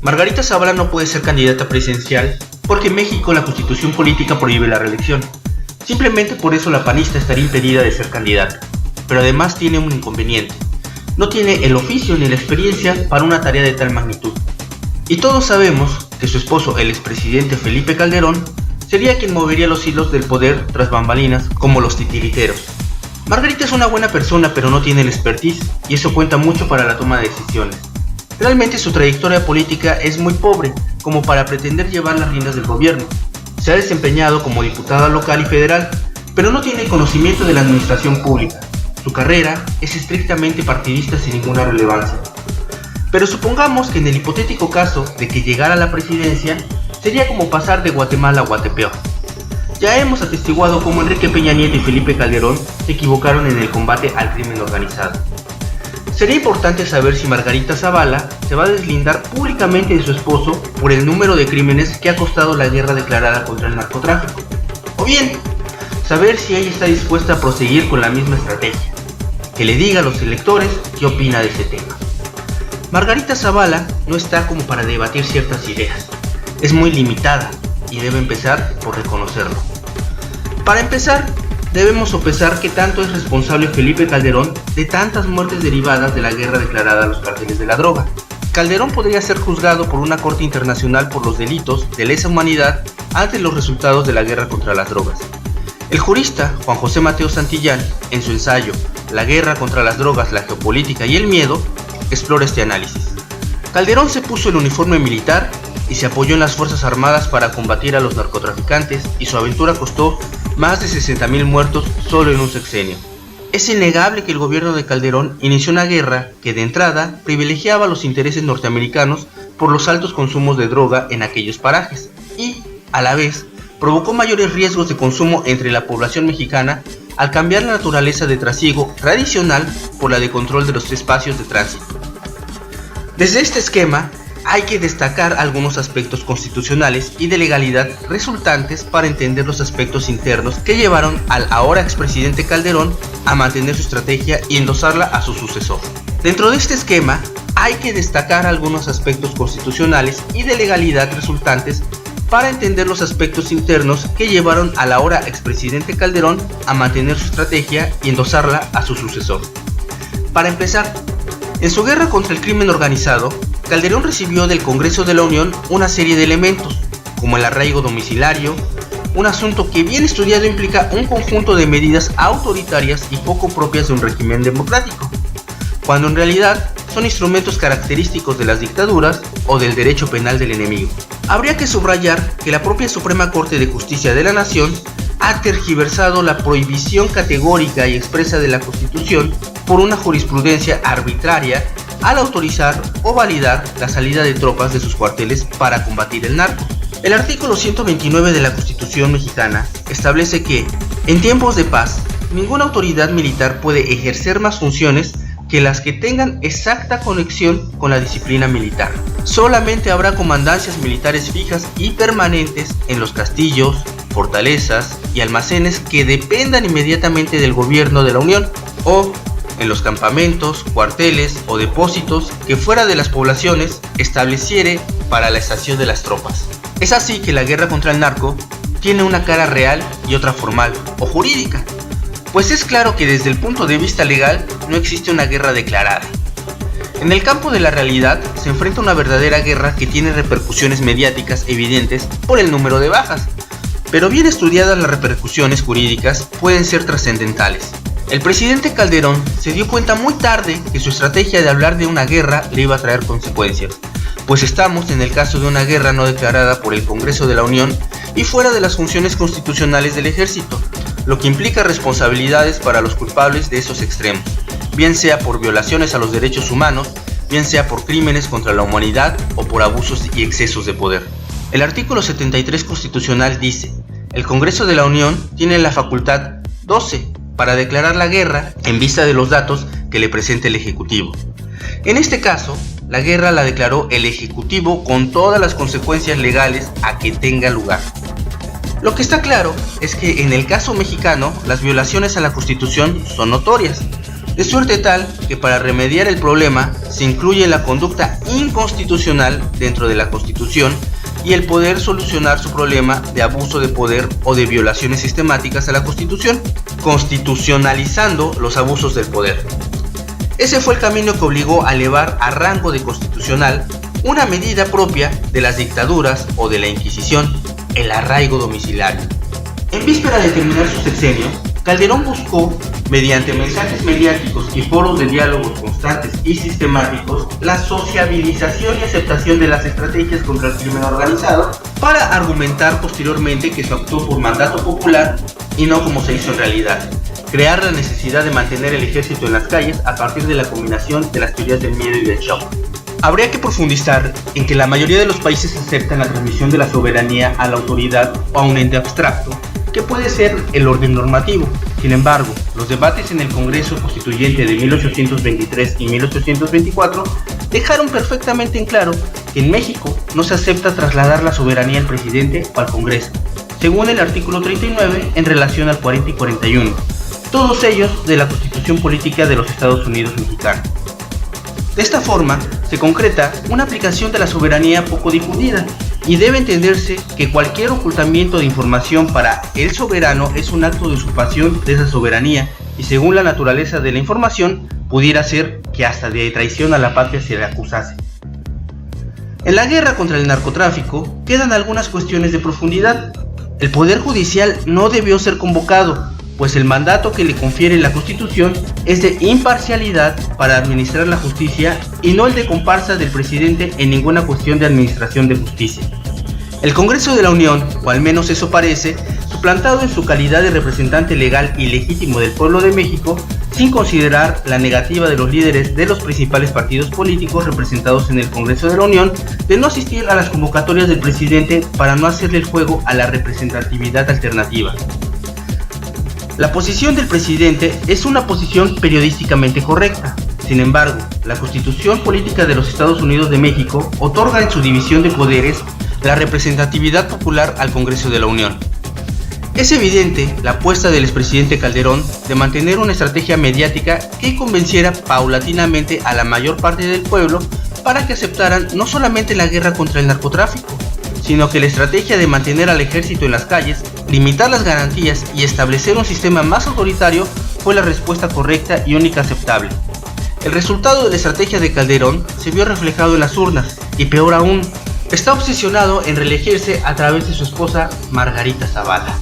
Margarita Zavala no puede ser candidata presidencial porque en México la constitución política prohíbe la reelección. Simplemente por eso la panista estaría impedida de ser candidata. Pero además tiene un inconveniente. No tiene el oficio ni la experiencia para una tarea de tal magnitud. Y todos sabemos que su esposo, el expresidente Felipe Calderón, sería quien movería los hilos del poder tras bambalinas como los titiriteros. Margarita es una buena persona, pero no tiene el expertise y eso cuenta mucho para la toma de decisiones. Realmente su trayectoria política es muy pobre como para pretender llevar las riendas del gobierno. Se ha desempeñado como diputada local y federal, pero no tiene conocimiento de la administración pública. Su carrera es estrictamente partidista sin ninguna relevancia. Pero supongamos que en el hipotético caso de que llegara a la presidencia, sería como pasar de Guatemala a Guatepeor. Ya hemos atestiguado cómo Enrique Peña Nieto y Felipe Calderón se equivocaron en el combate al crimen organizado. Sería importante saber si Margarita Zavala se va a deslindar públicamente de su esposo por el número de crímenes que ha costado la guerra declarada contra el narcotráfico. O bien, saber si ella está dispuesta a proseguir con la misma estrategia. Que le diga a los electores qué opina de ese tema. Margarita Zavala no está como para debatir ciertas ideas. Es muy limitada y debe empezar por reconocerlo. Para empezar, debemos sopesar qué tanto es responsable Felipe Calderón de tantas muertes derivadas de la guerra declarada a los cárteles de la droga. Calderón podría ser juzgado por una corte internacional por los delitos de lesa humanidad ante los resultados de la guerra contra las drogas. El jurista Juan José Mateo Santillán, en su ensayo La guerra contra las drogas, la geopolítica y el miedo, explora este análisis. Calderón se puso el uniforme militar y se apoyó en las Fuerzas Armadas para combatir a los narcotraficantes y su aventura costó más de 60,000 muertos solo en un sexenio. Es innegable que el gobierno de Calderón inició una guerra que de entrada privilegiaba los intereses norteamericanos por los altos consumos de droga en aquellos parajes y, a la vez, provocó mayores riesgos de consumo entre la población mexicana al cambiar la naturaleza de trasiego tradicional por la de control de los espacios de tránsito. Desde este esquema, hay que destacar algunos aspectos constitucionales y de legalidad resultantes para entender los aspectos internos que llevaron al ahora expresidente Calderón a mantener su estrategia y endosarla a su sucesor. Dentro de este esquema, hay que destacar algunos aspectos constitucionales y de legalidad resultantes para entender los aspectos internos que llevaron al ahora expresidente Calderón a mantener su estrategia y endosarla a su sucesor. Para empezar, en su guerra contra el crimen organizado, Calderón recibió del Congreso de la Unión una serie de elementos, como el arraigo domiciliario, un asunto que bien estudiado implica un conjunto de medidas autoritarias y poco propias de un régimen democrático, cuando en realidad son instrumentos característicos de las dictaduras o del derecho penal del enemigo. Habría que subrayar que la propia Suprema Corte de Justicia de la Nación ha tergiversado la prohibición categórica y expresa de la Constitución por una jurisprudencia arbitraria al autorizar o validar la salida de tropas de sus cuarteles para combatir el narco. El artículo 129 de la Constitución mexicana establece que, en tiempos de paz, ninguna autoridad militar puede ejercer más funciones que las que tengan exacta conexión con la disciplina militar. Solamente habrá comandancias militares fijas y permanentes en los castillos, fortalezas y almacenes que dependan inmediatamente del gobierno de la Unión o en los campamentos, cuarteles o depósitos que fuera de las poblaciones estableciere para la estación de las tropas. Es así que la guerra contra el narco tiene una cara real y otra formal o jurídica, pues es claro que desde el punto de vista legal no existe una guerra declarada. En el campo de la realidad se enfrenta una verdadera guerra que tiene repercusiones mediáticas evidentes por el número de bajas, pero bien estudiadas las repercusiones jurídicas pueden ser trascendentales. El presidente Calderón se dio cuenta muy tarde que su estrategia de hablar de una guerra le iba a traer consecuencias, pues estamos en el caso de una guerra no declarada por el Congreso de la Unión y fuera de las funciones constitucionales del ejército, lo que implica responsabilidades para los culpables de esos extremos, bien sea por violaciones a los derechos humanos, bien sea por crímenes contra la humanidad o por abusos y excesos de poder. El artículo 73 constitucional dice: el Congreso de la Unión tiene la facultad 12 para declarar la guerra en vista de los datos que le presente el Ejecutivo. En este caso, la guerra la declaró el Ejecutivo con todas las consecuencias legales a que tenga lugar. Lo que está claro es que en el caso mexicano las violaciones a la Constitución son notorias, De suerte tal que para remediar el problema se incluye la conducta inconstitucional dentro de la Constitución y el poder solucionar su problema de abuso de poder o de violaciones sistemáticas a la Constitución, constitucionalizando los abusos del poder. Ese fue el camino que obligó a elevar a rango de constitucional una medida propia de las dictaduras o de la Inquisición, el arraigo domiciliario. En víspera de terminar su sexenio, Calderón buscó, mediante mensajes mediáticos y foros de diálogos constantes y sistemáticos, la sociabilización y aceptación de las estrategias contra el crimen organizado para argumentar posteriormente que se optó por mandato popular y no como se hizo en realidad, crear la necesidad de mantener el ejército en las calles a partir de la combinación de las teorías del miedo y del shock. Habría que profundizar en que la mayoría de los países aceptan la transmisión de la soberanía a la autoridad o a un ente abstracto, que puede ser el orden normativo. Sin embargo, los debates en el Congreso Constituyente de 1823 y 1824 dejaron perfectamente en claro que en México no se acepta trasladar la soberanía al presidente o al Congreso, según el artículo 39 en relación al 40 y 41, todos ellos de la Constitución Política de los Estados Unidos Mexicanos. De esta forma, se concreta una aplicación de la soberanía poco difundida, y debe entenderse que cualquier ocultamiento de información para el soberano es un acto de usurpación de esa soberanía, y según la naturaleza de la información, pudiera ser que hasta de traición a la patria se le acusase. En la guerra contra el narcotráfico quedan algunas cuestiones de profundidad. El Poder Judicial no debió ser convocado, pues el mandato que le confiere la Constitución es de imparcialidad para administrar la justicia y no el de comparsa del presidente en ninguna cuestión de administración de justicia. El Congreso de la Unión, o al menos eso parece, suplantado en su calidad de representante legal y legítimo del pueblo de México, sin considerar la negativa de los líderes de los principales partidos políticos representados en el Congreso de la Unión de no asistir a las convocatorias del presidente para no hacerle el juego a la representatividad alternativa. La posición del presidente es una posición periodísticamente correcta. Sin embargo, la Constitución Política de los Estados Unidos de México otorga en su división de poderes la representatividad popular al Congreso de la Unión. Es evidente la apuesta del expresidente Calderón de mantener una estrategia mediática que convenciera paulatinamente a la mayor parte del pueblo para que aceptaran no solamente la guerra contra el narcotráfico, sino que la estrategia de mantener al ejército en las calles, limitar las garantías y establecer un sistema más autoritario fue la respuesta correcta y única aceptable. El resultado de la estrategia de Calderón se vio reflejado en las urnas, y peor aún, está obsesionado en reelegirse a través de su esposa Margarita Zavala.